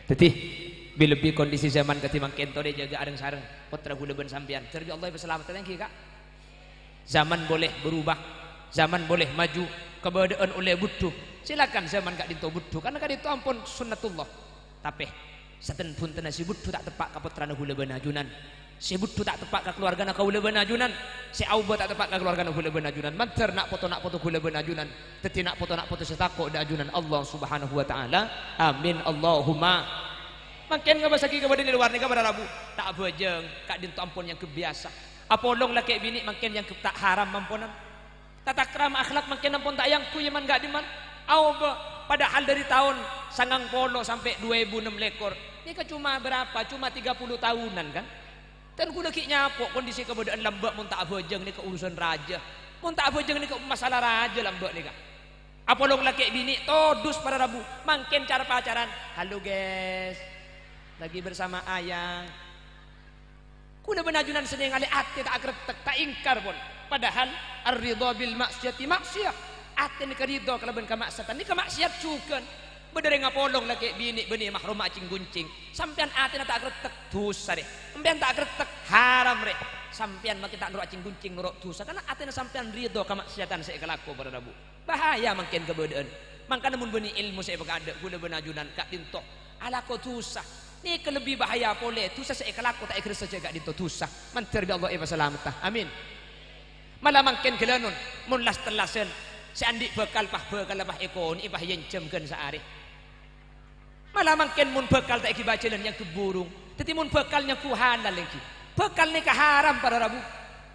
Speaker 1: tetih lebih kondisi zaman ketimbang kentore jaga areng sareng putra gula ben sampean terbi Allah berselamatan yang kak zaman boleh berubah zaman boleh maju keberadaan oleh butuh silakan zaman gak dinto butuh karena gak dinto ampun sunnatullah tapi seten pun si butuh tak tepak ke putra gula ben ajunan si butuh tak tepak ke keluarga gula ben ajunan si auba tak tepak ke keluarga gula ben ajunan manter nak foto gula ben ajunan teti nak foto setako da ajunan Allah subhanahu wa ta'ala amin Allahumma makin nggak basaki kepada di luar nikah pada rabu tak bejeng kak dinto ampun yang kebiasa apolong laki bini makin yang tak haram mampunan tata krama akhlak makin ampun tak yang kuyaman gak diman padahal dari tahun sangang polo sampai 2006 lekor ini cuma berapa cuma 30 tahunan kan dan kuda ki nyapok kondisi kebudayaan lambak mun tak bejeng ni ke urusan raja mun tak bejeng ni ke masalah raja lambak ni kan apolong laki bini todus pada rabu makin cara pacaran halo guys lagi bersama ayang kuda benajunan seneng ale ate tak kretek tak ingkar pun padahal ar-ridha bil maksiati maksiat ate ni keridho kalau ben kamaksiatan ni kamaksiat cukan bedere ngapolong laki bini beni mahrum acing guncing sampean ate tak kretek dosa deh sampean tak kretek haram rek sampean makin tak nurut acing guncing nurut dosa karena ate sampean ridho kamaksiatan saya kelaku pada rabu bahaya makin kebedaan makanya mun beni ilmu saya bekade kuda benajunan kak dinto ala ko dosa ini kelebih bahaya boleh dosa saya kelaku tak ikhlas saja gak dinto dosa mantir bi Allah iba salamatah amin malah makin gelanun mun las telasen si andi bekal pah ekon ibah yang jemkeun saari malah makin mun bekal tak ibajalan yang keburung tetapi mun bekalnya ku halal lagi bekal ni haram pada rabu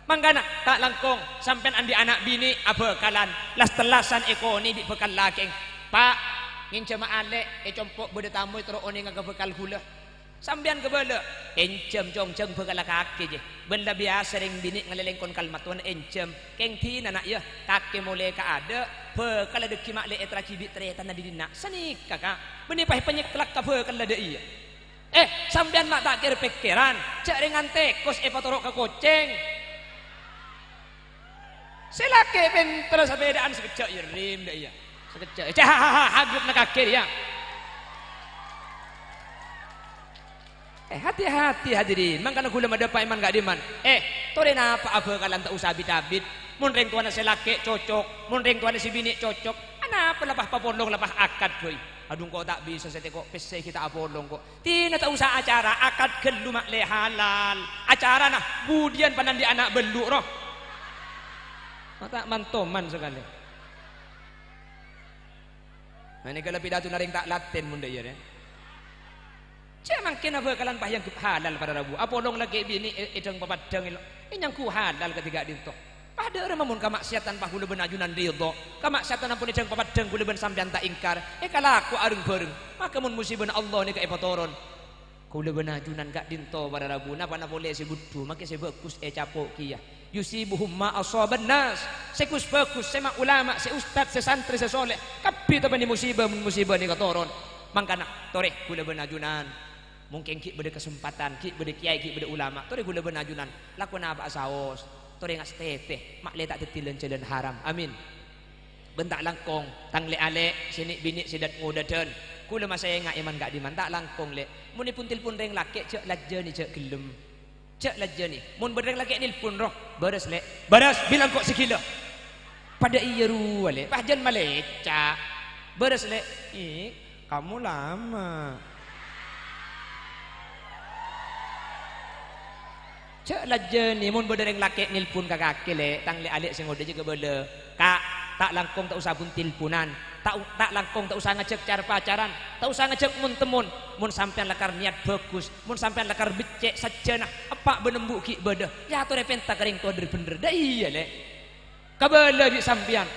Speaker 1: manggana tak langkong sampean andi anak bini abekalan las telasan ekoni di bekal lakeng pak ngincem alek compok bede tamu terus one ngagabekal gula sampean kebala encem jongceng bekal kaki je benda biasa ring bini ngelelengkon kalmatuan encem keng tina nak ya kaki mulai ka ada bekal ada kimak le etra kibit tretan di dina sani kakak beni pah penyeklak ka bekal ada iya sampean mak tak kira pikiran cek ringan tekos patorok ke koceng Selake pinter sepedaan sekejap ya rim dah ya. Sekejap. Cah hagup nak kaki ya. Hati-hati hadirin. Mangkana gula madapa iman gak diman. Tore napa apa kalan tak usah bit-abit. Mun ring tuana selake cocok, mun ring tuana si bini cocok. Anapa lapah papolong lapah akad boy. Aduh kok tak bisa saya kok pese kita apolong kok. Tina tak usah acara akad gelu mak le halal. Acara nah budian panan di anak beluk roh. Tak mantoman sekali. Mana kalau pidato naring tak laten mun ya. Cak makin apa kalan pah yang halal pada Rabu. Apolong lagi bini edeng papadang yang ku halal ketika dinto. Pada orang mamun kamaksiatan pah kula benajunan ridho. Kamaksiatan ampun edeng papadang kula ben sampean tak ingkar. Kalaku areng bareng. Maka mun musibah Allah ni ka epatoron. Kula benajunan gak dinto pada Rabu. Napa na boleh si budu maka si bagus capok kiyah. Yusibuhum ma asaban nas. Sekus bagus sema ulama, se ustaz, se santri, se soleh. Kapi tapi ni musibah ni katoron. Mangkana tore kula benajunan. Mungkin ki beda kesempatan, ki beda kiai, ki beda ulama. Tore gula benajunan. Laku na apa saos. Tore ngas teteh. Mak le tak tetilan jalan haram. Amin. Bentak langkong. Tang le ale. Sini bini sidat ngudadan. Kula masaya ngak iman gak diman. Tak langkong le. Muni pun tilpun reng laki. Cek laja ni cek gelem. Cek laja ni. Mun bereng laki nilpun roh. Baras le. Baras. Bilang kok sekila. Pada iya ruwa le. Pahjan maleca. Baras le. Kamu lama. Cak laja ni mun berdereng laki nilpun kakak le tang le alik sing ngode juga bela kak tak langkong tak usah pun tilpunan tak langkong tak usah ngecek cara pacaran tak usah ngecek mun temun mun sampean lakar niat bagus mun sampean lakar becek sajana apa benembuk ki beda ya to repenta kering to bener dah iya le kabala di sampean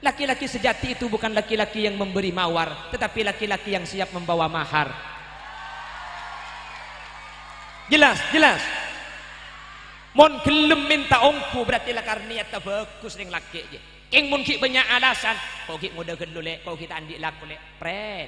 Speaker 1: laki-laki sejati itu bukan laki-laki yang memberi mawar tetapi laki-laki yang siap membawa mahar. Jelas mon gelem minta ongku berarti lakar niat tak bagus ring laki je. King mun ki banyak alasan, kau ki muda gendul le, kau kita andi laku le, pret.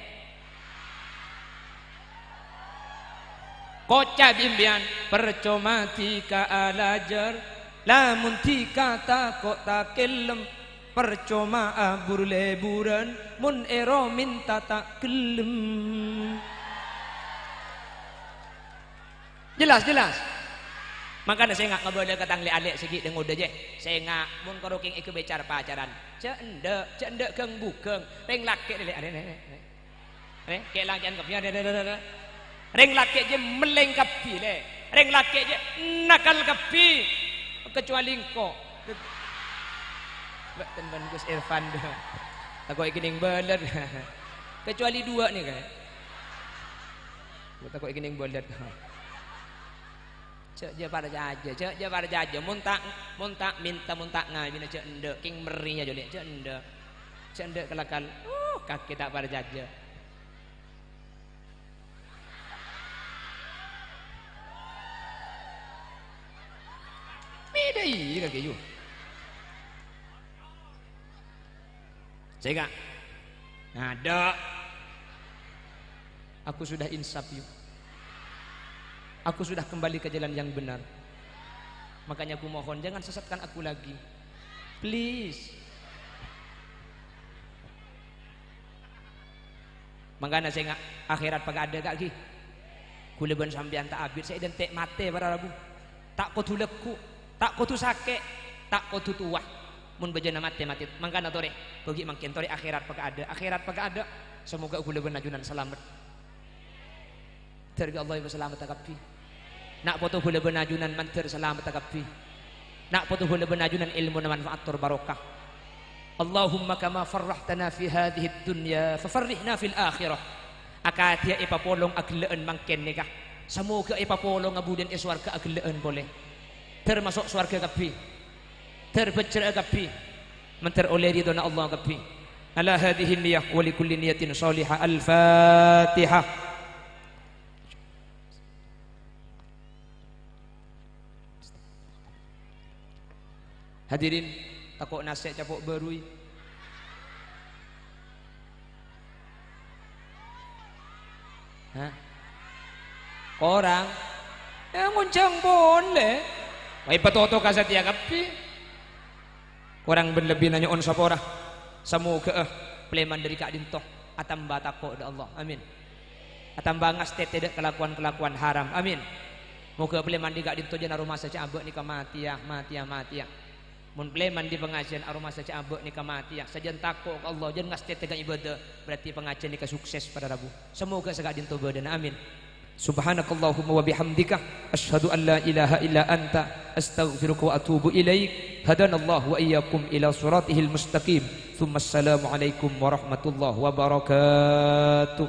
Speaker 1: Koca bimbian percuma tika alajar, lamun tika takok tak kelem, percuma abur leburan, mun ero minta tak kelem. Jelas. Makanya saya nggak ngeboleh ketang le-alek sikit dengan udah je. Saya nggak mun karo king iku bicara pacaran. Cek endek keng bukeng. Reng laki le kayak lang jangan kapnya Reng laki je melengkapi le. Reng laki je nakal kapi. Kecuali engkau. Betul ban Gus Irfan dah. Aku ikining balat. Kecuali dua nih kan. Aku ikining balat. Cek je pada jaja muntak minta muntak ngai bina cek endek king merinya jole cek endek kelakal kaki tak pada jaja beda iya kaki you saya gak ada aku sudah insaf you. Aku sudah kembali ke jalan yang benar. Makanya aku mohon jangan sesatkan aku lagi. Please. Makanya saya akhirat pag ada kaki. Kuleban sambian tak abid saya identik mate para rabu. Tak kotu leku, tak kotu sake, tak kotu tua. Mun bejana mate. Makanya tore, bagi makin tore akhirat pag ada. Semoga kuleban najunan selamat. Terga Allah selamat takapi. Nak foto hula benajunan mantir selamat takapi. Nak foto hula benajunan ilmu na manfaat barokah. Allahumma kama farrahtana fi hadhihi dunya fafarrihna fil akhirah. Akatia ipapolong agleen mangken nikah. Semoga ipapolong abudan iswarga agleen boleh. Termasuk swarga kapi. Terbecer kapi. Mantir oleh ridho na Allah kapi. Ala hadhihi niyah wa likulli niyatin salihah. Al-Fatihah. Hadirin takut nasihat capok berui. Orang nguncang boleh. Wai patoto kasat ya kapi. kurang berlebih nanya on sapora semoga pleman dari kak dintoh atam batako da Allah amin atam bangas tete kelakuan haram amin moga pleman di kak dintoh jana rumah saja abek nikah mati ya mun pleman di pengajian aroma saja abek nikah mati ya sajan tako Allah jangan ngas tete ibadah berarti pengajian nikah sukses pada Rabu semoga sagak dintoh badan amin. Subhanakallahumma wa bihamdika asyhadu an la ilaha illa anta astaghfiruka wa atubu ilaik hadanallahu wa iyyakum ila siratihil mustaqim thumma assalamu alaikum warahmatullahi wabarakatuh.